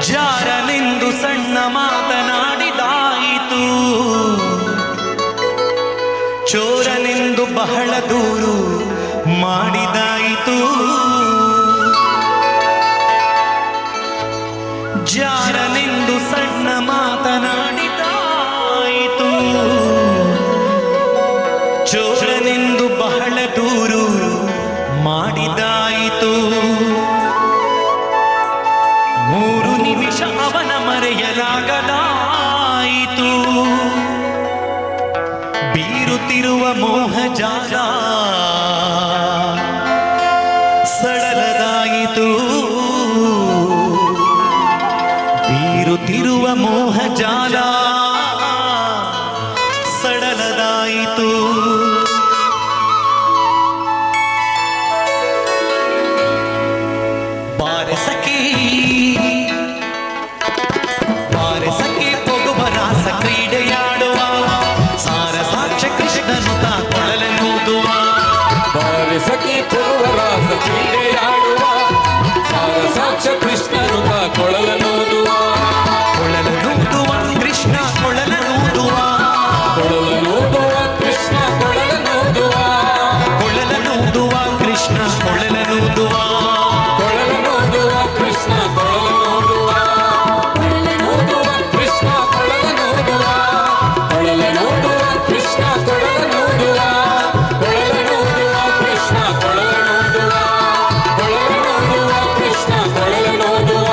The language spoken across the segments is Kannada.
ಜಾರನೆಂದು ಸಣ್ಣ ಮಾತನಾಡಿದಾಯಿತು, ಚೋರನೆಂದು ಬಹಳ ದೂರು ಮಾಡಿದಾಯಿತು. ಜಾರನೆಂದು ಸಣ್ಣ ಮಾತನಾಡಿದಾಯಿತು, ಚೋರನೆಂದು ಬಹಳ ದೂರು ಮಾಡಿದಾಯಿತು. 3 ನಿಮಿಷ ಅವನ ಮರೆಯಲಾಗದಾಯಿತು. ಬೀರುತ್ತಿರುವ ಮೋಹಜಾಲ ಸಡಲದಾಯಿತು. ಬೀರುತ್ತಿರುವ ಮೋಹಜಾಲ ಸಡಲದಾಯಿತು. ಬಾರೆ ಸಖಿ ಹೋಗುವ ರಾಸ ಕ್ರೀಡೆಯಾಡುವ, ಸಾರ ಸಾಕ್ಷ್ಯ ಕೃಷ್ಣನು ತಾ ಕೊಳಲನೂದುವ. ಬಾರೆ ಸಖಿ ಹೋಗುವ ರಾಸ ಕ್ರೀಡೆಯಾಡುವ, ಸಾರ ಸಾಕ್ಷ್ಯ ಕೃಷ್ಣನು ತಾ ಕೊಳಲನೂದುವ. ಕೊಳಲನೂದುವ ಕೃಷ್ಣ ಕೊಳಲನೂದುವ, ಕೊಳಲನೂದುವ ಕೃಷ್ಣ ಕೊಳಲನೂದುವ. ಕೊಳಲನೂದುವ ಕೃಷ್ಣ ಕೊಳಲನೂದುವ. ಕೊಳಲನೂದುವ ಕೃಷ್ಣ ಕೊಳಲನೂದುವ. ಕೊಳಲನೂದುವ ಕೃಷ್ಣ ಕೊಳಲನೂದುವ. ಕೊಳಲನೂದುವ ಕೃಷ್ಣ ಕೊಳಲನೂದುವ. ಕೊಳಲನೂದುವ ಕೃಷ್ಣ ಕೊಳಲನೂದುವ. ಕೊಳಲನೂದುವ ಕೃಷ್ಣ ಕೊಳಲನೂದುವ.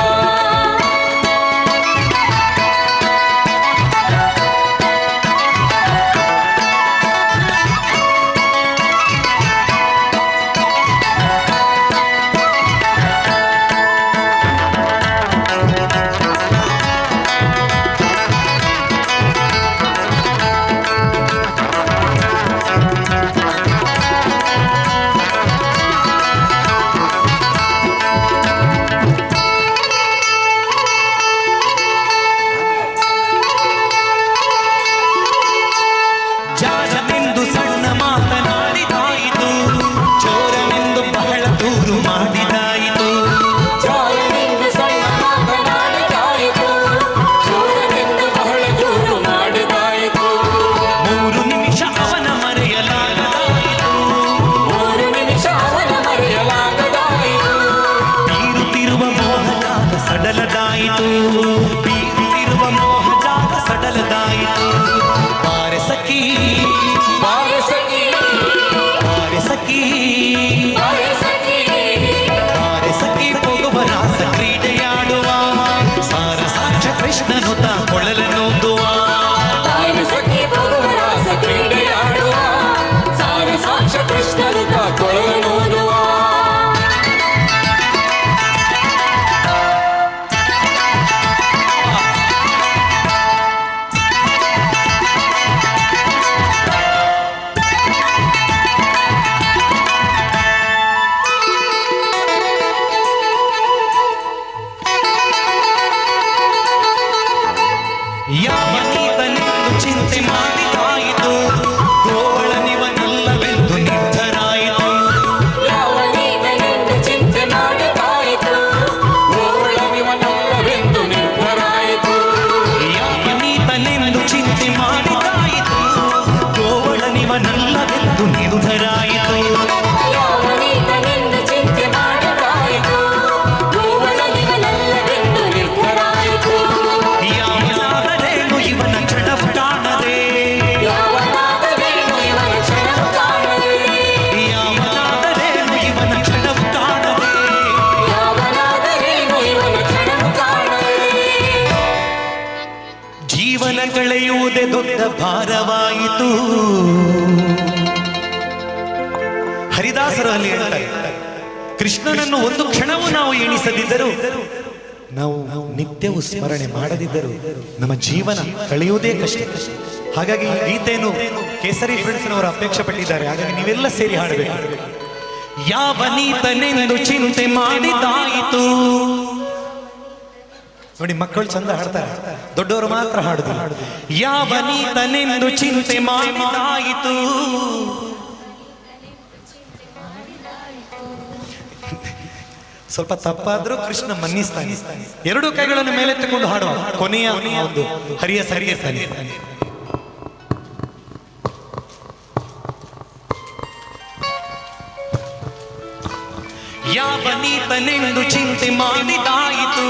ಜಾರನೆಂದು ಸಣ್ಣ ಮಾತನಾಡಿದಾಯಿತು, ಚೋರನೆಂದು ಬಹಳ ದೂರು ಮಾಡಿದಾಯಿತು. ಜಾರನೆಂದು ಸಣ್ಣ ಮಾತನಾಡಿದಾಯಿತು, ಚೋರನೆಂದು ಬಹಳ ದೂರು ಮಾಡಿದಾಯಿತು. 3 ನಿಮಿಷ ಅವನ ಮರೆಯಲಾಗದಾಯಿತು. 3 ನಿಮಿಷ ಅವನ ಮರೆಯಲಾಗದಾಯಿತು. ಬೀರುತ್ತಿರುವ ಮೋಹಜಾಲ ಸಡಲದಾಯಿತು. ಬೀರುತ್ತಿರುವ ಮೋಹಜಾಲ ಸಡಲದಾಯಿತು. ಬಾರೆ ಸಖಿ ಬಾರೆ ಸಖಿ ಬಾರೆ ಸಖಿ ಬಾರೆ ಸಖಿ ಬಾರೆ ಸಖಿ ಹೋಗುವ ರಾಸ ಕ್ರೀಡೆಯಾಡುವ, ಸಾರ ಸಾಕ್ಷ್ಯ ಕೃಷ್ಣನು ತಾ ಕೊಳಲನೂದುವ. ಬಾರೆ ಸಖಿ ಹೋಗುವ ರಾಸ ಕ್ರೀಡೆಯಾಡುವ, ಸಾರ ಸಾಕ್ಷ್ಯ ಕೃಷ್ಣನು ತಾ ಕೊಳಲನೂದುವ. ಯಾವನೀತನೆಂದು ಚಿಂತೆ ಮಾಡಿದಾಯಿತು, ಗೋಳನಿವನಲ್ಲವೆಂದು ನಿರ್ಧರಾಯಿತು. ಯಾವನೀತನೆಂದು ಚಿಂತೆ ಮಾಡಿದಾಯಿತು, ಗೋಳನಿವನಲ್ಲವೆಂದು ನಿರ್ಧರಾಯಿತು. ಯಾವನೀತನೆಂದು ಚಿಂತೆ ಮಾಡಿದಾಯಿತು, ಗೋವಳನಿವನಲ್ಲವೆಂದು ನಿರ್ಧರಾಯಿತು. ಯಾವನೀತನೆಂದು ಚಿಂತೆ ಮಾಡಿದಾಯಿತು, ಗೋವಳನಿವನಲ್ಲವೆಂದು ನಿರ್ಧರಾಯಿತು. ಯಾವನಾದರೇನು ಇವನ ಕ್ಷಣವು ಕಾಣದೆ, ಯಾವನಾದರೇನು ಇವನ ಕ್ಷಣವು ಕಾಣದೆ, ಯಾವನಾದರೇನು ಇವನ ಕ್ಷಣವು ಕಾಣದೆ. ಯಾವನಾದರೇನು ಇವನ ಕ್ಷಣವು ಕಾಣದೆ. ಜೀವನ ಕಳೆಯುವುದೇ ದೊಡ್ಡ ಭಾರವಾಯಿತು. ಹರಿದಾಸರು ಅಲ್ಲಿ ಹೇಳ್ತಾರೆ, ಕೃಷ್ಣನನ್ನು ಒಂದು ಕ್ಷಣವೂ ನಾವು ಎಣಿಸದಿದ್ದರೂ, ನಾವು ನಿತ್ಯವೂ ಸ್ಮರಣೆ ಮಾಡದಿದ್ದರೂ ನಮ್ಮ ಜೀವನ ಕಳೆಯುವುದೇ ಕಷ್ಟ. ಹಾಗಾಗಿ ಈ ಗೀತೆಯನ್ನು ಕೇಸರಿ ಫ್ರೆಂಡ್ಸ್ನವರು ಅಪೇಕ್ಷೆ ಪಟ್ಟಿದ್ದಾರೆ. ಹಾಗಾಗಿ ನೀವೆಲ್ಲ ಸೇರಿ ಹಾಡಬೇಕು. ಯಾವನೀತನೆಂದು ಚಿಂತೆ ಮಾಡಿದಾಯಿತು. ನೋಡಿ, ಮಕ್ಕಳು ಚಂದ ಹಾಡ್ತಾರೆ, ದೊಡ್ಡವರು ಮಾತ್ರ ಹಾಡುದಿಲ್ಲ. ಯಾವನೀತನೆಂದು ಚಿಂತೆ ಮಾಡಿದಾಯಿತು, ಸ್ವಲ್ಪ ತಪ್ಪಾದ್ರೂ ಕೃಷ್ಣ ಮನ್ನಿಸ್ತಾನೆ. ಎರಡು ಕೈಗಳನ್ನು ಮೇಲೆತ್ತಿಕೊಂಡು ಹಾಡುವ ಕೊನೆಯ ಒಂದು ಹರಿಯ ಸರಿಗೆ ತಾನೆ. ಯಾವ ನೀತನೆಂದು ಚಿಂತೆ ಮಾಡಿದಾಯಿತು,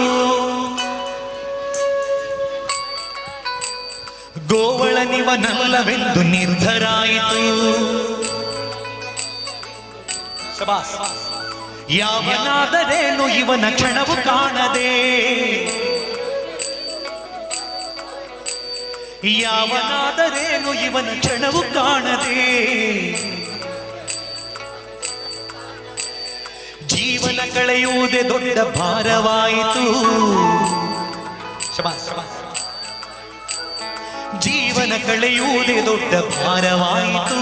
ಗೋವಳನಿವನಲ್ಲವೆಂದು ನಿರ್ಧರಾಯಿತು. ಶಬಾಸ್. ಯಾವನಾದರೇನು ಇವನ ಕ್ಷಣವು ಕಾಣದೆ, ಯಾವನಾದರೇನು ಇವನ ಕ್ಷಣವು ಕಾಣದೆ, ಜೀವನ ಕಳೆಯುವುದೇ ದೊಡ್ಡ ಭಾರವಾಯಿತು. ಶಬಾಸ್. ಜೀವನ ಕಳೆಯುವುದೇ ದೊಡ್ಡ ಭಾರವಾಯಿತು.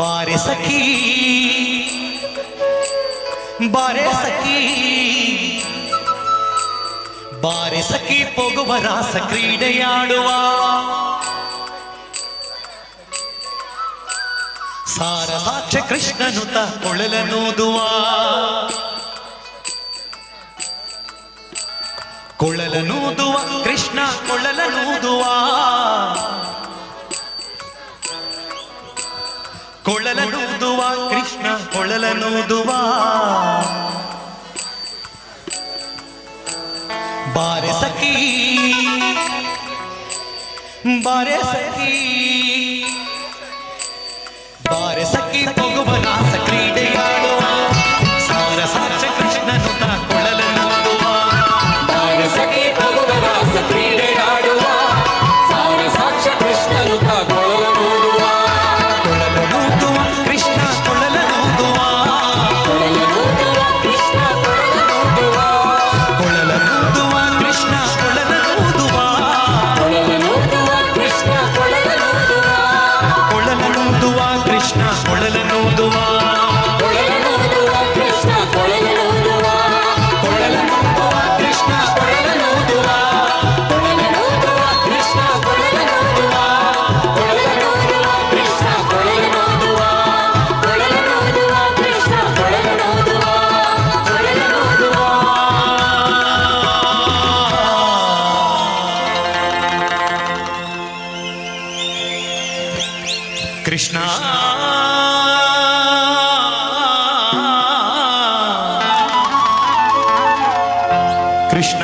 ಬಾರೆ ಸಖಿ, ಬಾರೆ ಸಖಿ, ಬಾರೆ ಸಖಿ ಪೋಗುವ ರಾಸ ಕ್ರೀಡೆಯಾಡುವ. ಸಾರ ಸಾಕ್ಷ ಕೃಷ್ಣನುತ ಕೊಳಲನೂದುವ, ಕೊಳಲನೂದುವ ಕೃಷ್ಣ ಕೊಳಲನೂದುವ, ಕೊಳಲನೂದುವ ಕೃಷ್ಣ ಕೊಳಲನೂದುವ. ಬಾರೆ ಸಖಿ, ಬಾರೆ ಸಖಿ, ಬಾರೆ ಸಖಿ ಪೋಗುವ ರಾಸ ಕ್ರೀಡೆಯಾಡುವ. ಸಾರ ಸಾಕ್ಷ ಕೃಷ್ಣನುತ ಕೊಳಲನೂದುವ, ಬಾರೆ ಸಖಿ ಪೋಗುವ ರಾಸ ಕ್ರೀಡೆಯಾಡುವ. ಸಾರ ಸಾಕ್ಷ ಕೃಷ್ಣನುತ ಕೊಳಲನೂದುವ, ಕೊಳಲನೂದುವ ಕೃಷ್ಣ ಕೊಳಲನೂದುವ, ಕೊಳಲನೂದುವ ಕೃಷ್ಣ ಕೊಳಲನೂದುವ, ಕೊಳಲನೂದುವ ಕೃಷ್ಣ ಕೊಳಲನೂದುವ, ಕೊಳಲನೂದುವ ಕೃಷ್ಣ ಕೊಳಲನೂದುವ, ಕೊಳಲನೂದುವ ಕೃಷ್ಣ ಕೊಳಲನೂದುವ, ಕೊಳಲನೂದುವ ಕೃಷ್ಣ ಕೊಳಲನೂದುವ, ಕೊಳಲನೂದುವ ಕೃಷ್ಣ ಕೊಳಲನೂದುವ, ಕೊಳಲನೂದುವ ಕೃಷ್ಣ ಕೊಳಲನೂದುವ, ಕೊಳಲನೂದುವ ಕೃಷ್ಣ ಕೊಳಲನೂದುವ, ಕೊಳಲನೂದುವ ಕೃಷ್ಣ ಕೊಳಲನೂದುವ, ಕೊಳಲನೂದುವ. ಕೃಷ್ಣ ಕೃಷ್ಣ